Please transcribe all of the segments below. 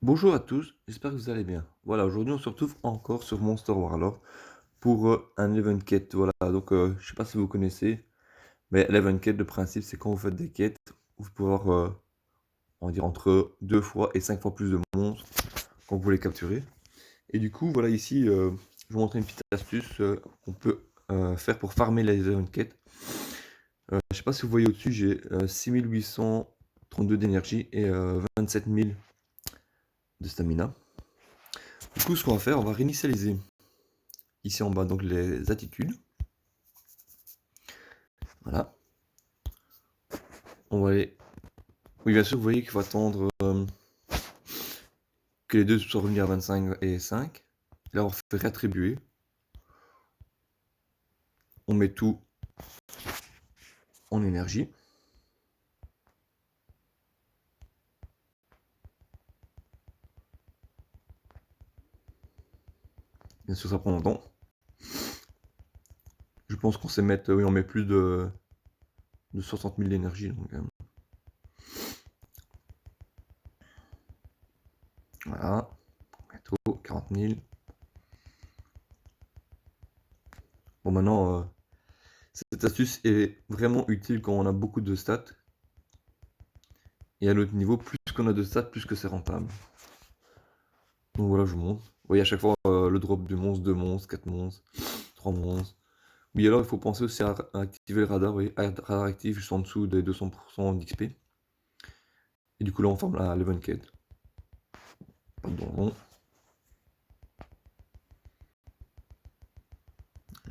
Bonjour à tous, j'espère que vous allez bien. Voilà, aujourd'hui on se retrouve encore sur Monster Warlord pour un event quête. Voilà, donc je sais pas si vous connaissez, mais l'event quête, le principe c'est quand vous faites des quêtes, vous pouvez avoir on va dire entre 2 fois et 5 fois plus de monstres quand vous les capturez. Et du coup, voilà ici, je vais vous montrer une petite astuce qu'on peut faire pour farmer les event quêtes. Je sais pas si vous voyez au-dessus, j'ai 6832 d'énergie et 27 000 de stamina. Du coup, ce qu'on va faire, on va réinitialiser ici en bas donc les attitudes. Voilà. On va aller. Oui, bien sûr, vous voyez qu'il faut attendre que les deux soient revenus à 25 et 5. Là, on fait réattribuer. On met tout en énergie. Bien sûr, ça prend longtemps. Je pense qu'on sait mettre. Oui, on met plus de 60 000 d'énergie. Donc, voilà. Bientôt 40 000. Bon, maintenant, cette astuce est vraiment utile quand on a beaucoup de stats. Et à l'autre niveau, plus qu'on a de stats, plus que c'est rentable. Donc voilà, je vous montre. Vous voyez à chaque fois le drop de monstres, 2 monstres, 4 monstres, 3 monstres. Oui, alors il faut penser aussi à activer le radar, oui, radar actif juste en dessous des 200% d'XP. Et du coup là on forme la level quête. Pardon.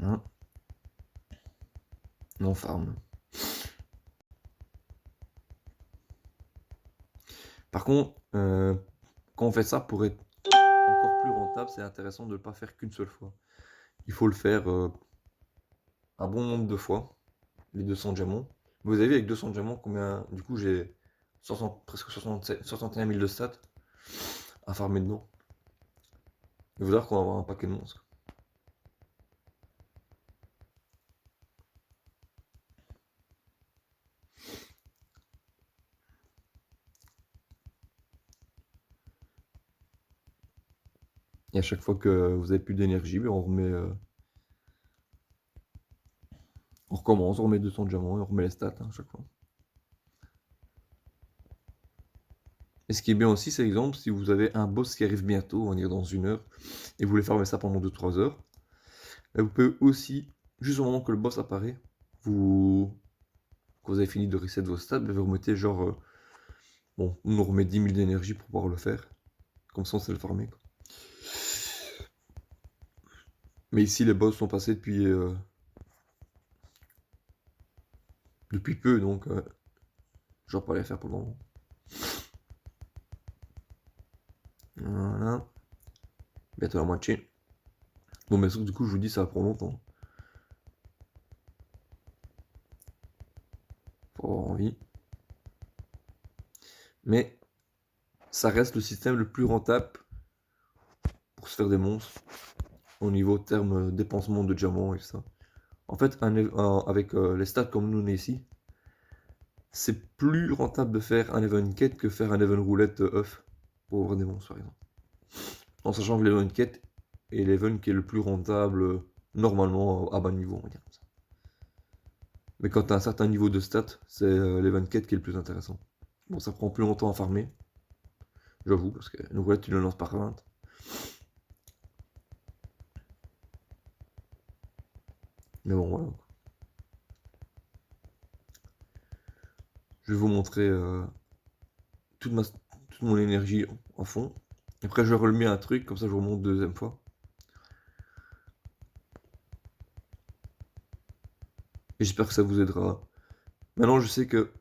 Hein. On farm. Par contre, quand on fait ça pour être encore plus rentable, c'est intéressant de ne pas faire qu'une seule fois. Il faut le faire un bon nombre de fois, les 200 diamants. Vous avez vu avec 200 diamants combien, du coup j'ai presque 61 000 de stats à farmer dedans. Il faut dire qu'on va avoir un paquet de monstres. Et à chaque fois que vous avez plus d'énergie, on remet, on recommence, on remet 200 diamants et on remet les stats à chaque fois. Et ce qui est bien aussi, c'est exemple, si vous avez un boss qui arrive bientôt, on va dire dans 1 heure, et vous voulez farmer ça pendant 2-3 heures, là, vous pouvez aussi, juste au moment que le boss apparaît, quand vous avez fini de reset vos stats, vous remettez genre, bon, on nous remet 10 000 d'énergie pour pouvoir le faire. Comme ça, on sait le farmer, quoi. Mais ici, les boss sont passés depuis peu, donc je vais pas les faire pour le moment. Voilà. Bientôt la moitié. Bon, mais du coup, je vous dis, ça prend longtemps. Faut avoir envie. Mais ça reste le système le plus rentable pour se faire des monstres au niveau terme dépensement de diamants et ça. En fait, avec les stats comme nous on est ici, c'est plus rentable de faire un event quête que faire un event roulette œuf pour avoir des monstres par exemple. En sachant que l'event quête est l'event qui est le plus rentable normalement à bas niveau, on va dire comme ça. Mais quand tu as un certain niveau de stats, c'est l'event quête qui est le plus intéressant. Bon, ça prend plus longtemps à farmer, j'avoue, parce que une roulette tu le lances par 20. Mais bon, voilà. Je vais vous montrer toute mon énergie en fond. Après, je remets un truc, comme ça je vous montre deuxième fois. Et j'espère que ça vous aidera. Maintenant, je sais que,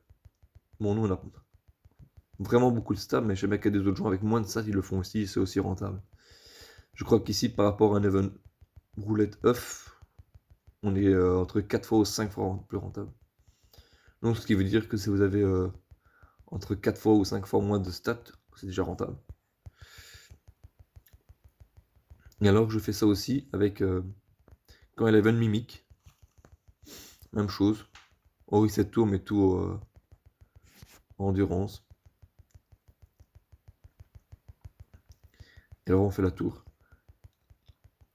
bon, nous, on a vraiment beaucoup de stats, mais je sais bien qu'il y a des autres gens avec moins de stats, ils le font aussi, c'est aussi rentable. Je crois qu'ici, par rapport à un event roulette œuf, on est entre 4 fois ou 5 fois plus rentable. Donc, ce qui veut dire que si vous avez entre 4 fois ou 5 fois moins de stats, c'est déjà rentable. Et alors, je fais ça aussi avec quand il y a l'event mimique. Même chose. On reset tout, on met tout en endurance. Et alors on fait la tour.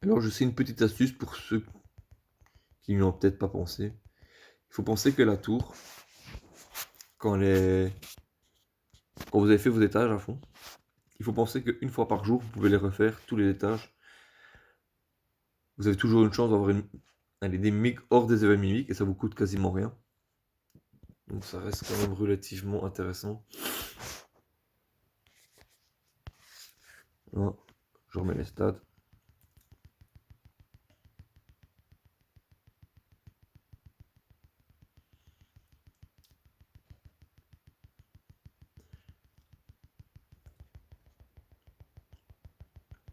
Alors je sais une petite astuce pour ceux qui n'y ont peut-être pas pensé. Il faut penser que la tour, quand, quand vous avez fait vos étages à fond, il faut penser qu'une fois par jour, vous pouvez les refaire, tous les étages. Vous avez toujours une chance d'avoir des mimiques hors des événements mimiques et ça vous coûte quasiment rien. Donc ça reste quand même relativement intéressant. Voilà. Je remets les stats.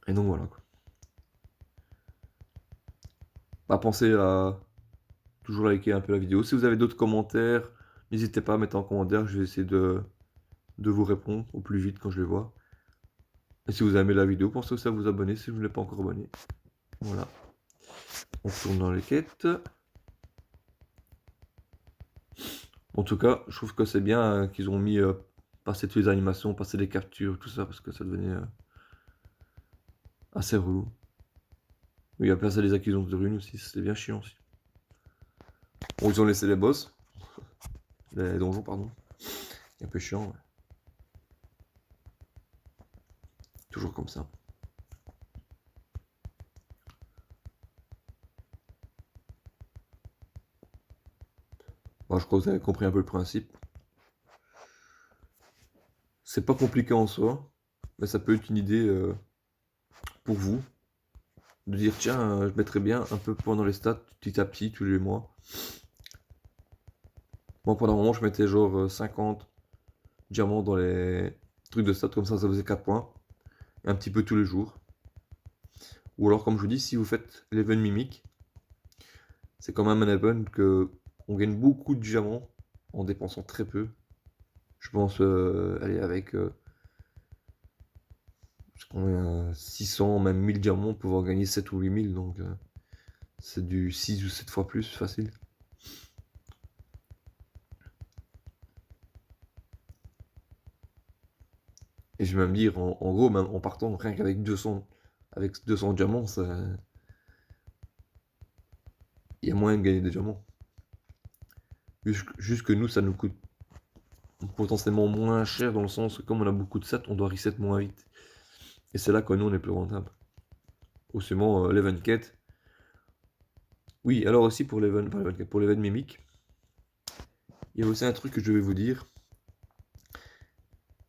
Et donc voilà quoi. Bah, pensez à toujours liker un peu la vidéo. Si vous avez d'autres commentaires, n'hésitez pas à mettre en commentaire. Je vais essayer de vous répondre au plus vite quand je les vois. Et si vous aimez la vidéo, pensez aussi à vous abonner si vous ne l'êtes pas encore abonné. Voilà. On retourne dans les quêtes. En tout cas, je trouve que c'est bien qu'ils ont mis passer toutes les animations, passer les captures, tout ça, parce que ça devenait assez relou. Il y a placé les acquisitions de runes aussi, c'était bien chiant aussi. Bon, ils ont laissé les boss. Les donjons, pardon. C'est un peu chiant, ouais. Toujours comme ça. Bon, je crois que vous avez compris un peu le principe. C'est pas compliqué en soi, mais ça peut être une idée pour vous. De dire, tiens, je mettrais bien un peu pendant les stats, petit à petit, tous les mois. Moi, pendant un moment, je mettais genre 50 diamants dans les trucs de stats, comme ça faisait 4 points. Et un petit peu tous les jours. Ou alors, comme je vous dis, si vous faites l'event mimique, c'est quand même un event que on gagne beaucoup de diamants en dépensant très peu. Je pense, aller avec 600, même 1000 diamants, pouvoir gagner 7 ou 8000, donc c'est du 6 ou 7 fois plus facile. Et je vais même dire, en gros, même en partant rien qu'avec 200, avec 200 diamants, il y a moyen de gagner des diamants. Juste que nous, ça nous coûte potentiellement moins cher dans le sens que comme on a beaucoup de sets, on doit reset moins vite. Et c'est là que nous, on est plus rentable. Ou seulement l'event quête. Oui, alors aussi pour l'event, pour l'event mimique, il y a aussi un truc que je vais vous dire.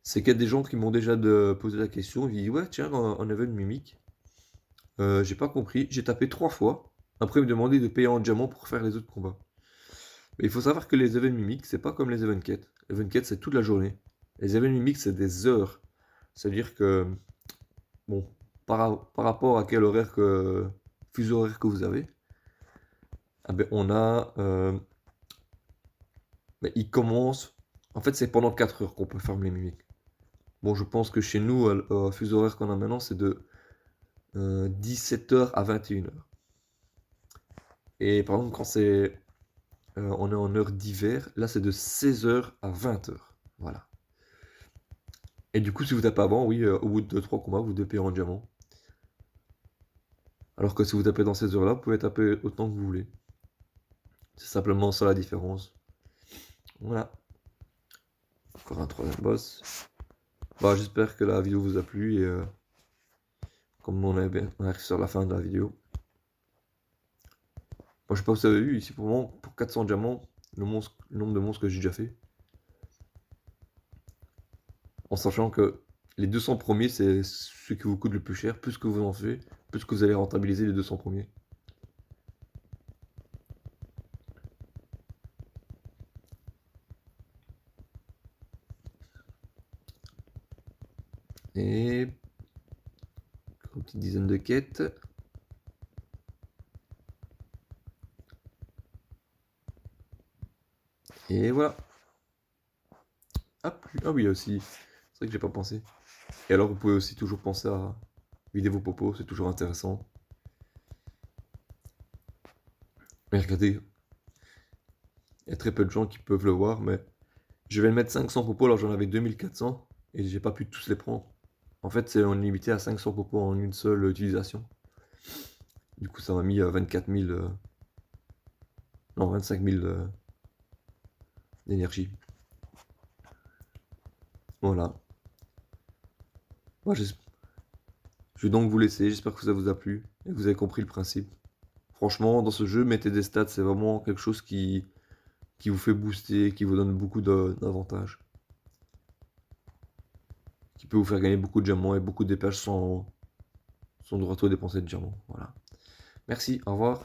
C'est qu'il y a des gens qui m'ont déjà posé la question. Ils disent, ouais, tiens, en event mimique, j'ai pas compris. J'ai tapé 3 fois. Après, ils me demandaient de payer en diamant pour faire les autres combats. Mais il faut savoir que les events mimiques, c'est pas comme les event quêtes. Les event quêtes, c'est toute la journée. Les events mimiques, c'est des heures. C'est-à-dire que, bon, par rapport à quel horaire fuseau horaire que vous avez, ah ben, on a. Ben, il commence. En fait, c'est pendant 4 heures qu'on peut faire les mimiques. Bon, je pense que chez nous, fuseau horaire qu'on a maintenant, c'est de 17 h à 21 h. Et par exemple, quand on est en heure d'hiver, là, c'est de 16 h à 20 h. Voilà. Et du coup, si vous tapez avant, oui, au bout de 3 combats, vous devez payer en diamant. Alors que si vous tapez dans ces heures-là, vous pouvez taper autant que vous voulez. C'est simplement ça la différence. Voilà. Encore un troisième boss. Bah, j'espère que la vidéo vous a plu et comme on arrive sur la fin de la vidéo. Moi, je sais pas si vous avez vu, ici pour moi, pour 400 diamants, le nombre de monstres que j'ai déjà fait. En sachant que les 200 premiers, c'est ce qui vous coûte le plus cher. Plus que vous en faites, plus que vous allez rentabiliser les 200 premiers. Et une petite dizaine de quêtes. Et voilà. Ah oui, aussi. C'est vrai que j'ai pas pensé. Et alors, vous pouvez aussi toujours penser à vider vos popos, c'est toujours intéressant. Mais regardez, il y a très peu de gens qui peuvent le voir, mais je vais le mettre 500 popos, alors j'en avais 2400 et j'ai pas pu tous les prendre. En fait, on est limité à 500 popos en une seule utilisation. Du coup, ça m'a mis 24 000, non, 25 000 d'énergie. Voilà. Moi, je vais donc vous laisser. J'espère que ça vous a plu et que vous avez compris le principe. Franchement, dans ce jeu, mettez des stats, c'est vraiment quelque chose qui vous fait booster, qui vous donne beaucoup d'avantages, qui peut vous faire gagner beaucoup de diamants et beaucoup d'épées sans devoir trop dépenser de diamants. Voilà. Merci, au revoir.